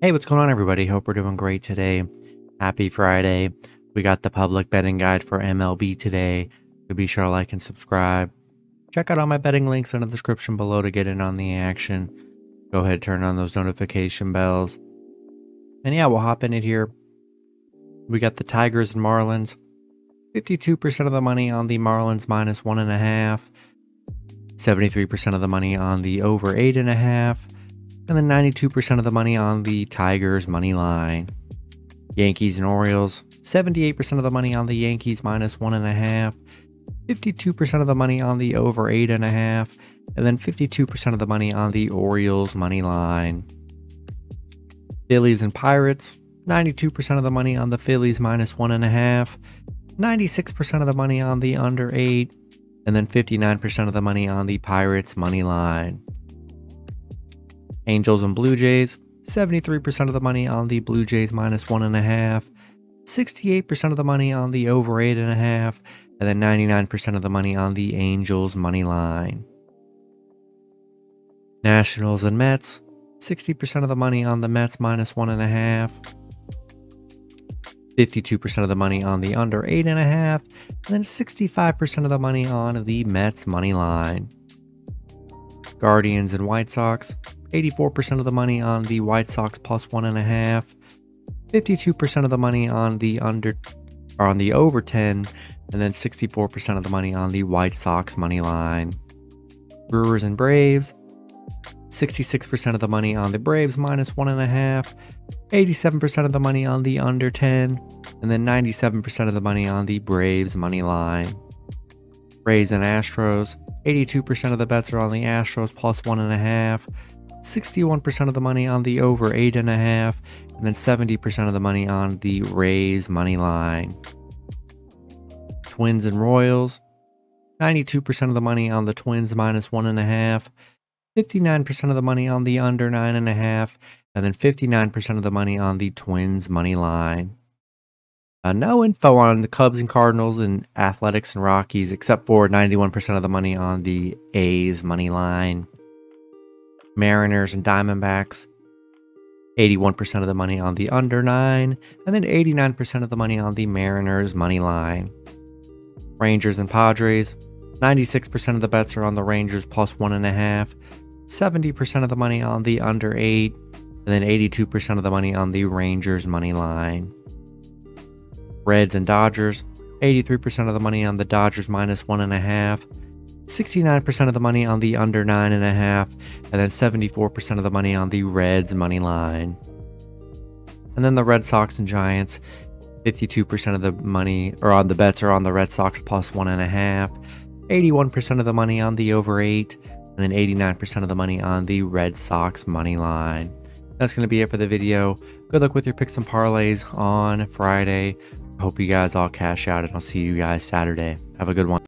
Hey, what's going on, everybody? Hope we're doing great today. Happy Friday. We got the public betting guide for MLB today. So be sure to like and subscribe. Check out all my betting links in the description below to get in on the action. Go ahead, turn on those notification bells. And yeah, we'll hop in it here. We got the Tigers and Marlins. 52% of the money on the Marlins minus 1.5. 73% of the money on the over 8.5. And then 92% of the money on the Tigers money line. Yankees and Orioles, 78% of the money on the Yankees minus 1.5, 52% of the money on the over 8.5, and then 52% of the money on the Orioles money line. Phillies and Pirates, 92% of the money on the Phillies minus 1.5, 96% of the money on the under 8, and then 59% of the money on the Pirates money line. Angels and Blue Jays, 73% of the money on the Blue Jays minus 1.5, 68% of the money on the over 8.5, and then 99% of the money on the Angels money line. Nationals and Mets, 60% of the money on the Mets minus 1.5, 52% of the money on the under 8.5, and then 65% of the money on the Mets money line. Guardians and White Sox, 84% of the money on the White Sox plus 1.5, 52% of the money on the over 10, and then 64% of the money on the White Sox money line. Brewers and Braves, 66% of the money on the Braves minus 1.5, 87% of the money on the under 10, and then 97% of the money on the Braves money line. Rays and Astros, 82% of the bets are on the Astros plus 1.5, 61% of the money on the over 8.5, and then 70% of the money on the Rays money line. Twins and Royals, 92% of the money on the Twins minus 1.5, 59% of the money on the under 9.5, and then 59% of the money on the Twins money line. No info on the Cubs and Cardinals and Athletics and Rockies, except for 91% of the money on the A's money line. Mariners and Diamondbacks, 81% of the money on the under 9, and then 89% of the money on the Mariners money line. Rangers and Padres, 96% of the bets are on the Rangers plus 1.5, 70% of the money on the under 8, and then 82% of the money on the Rangers money line. Reds and Dodgers, 83% of the money on the Dodgers minus 1.5, 69% of the money on the under 9.5, and then 74% of the money on the Reds money line. And then the Red Sox and Giants, 52% of the money or on the bets are on the Red Sox plus 1.5, 81% of the money on the over 8, and then 89% of the money on the Red Sox money line. That's going to be it for the video. Good luck with your picks and parlays on Friday. Hope you guys all cash out, and I'll see you guys Saturday. Have a good one.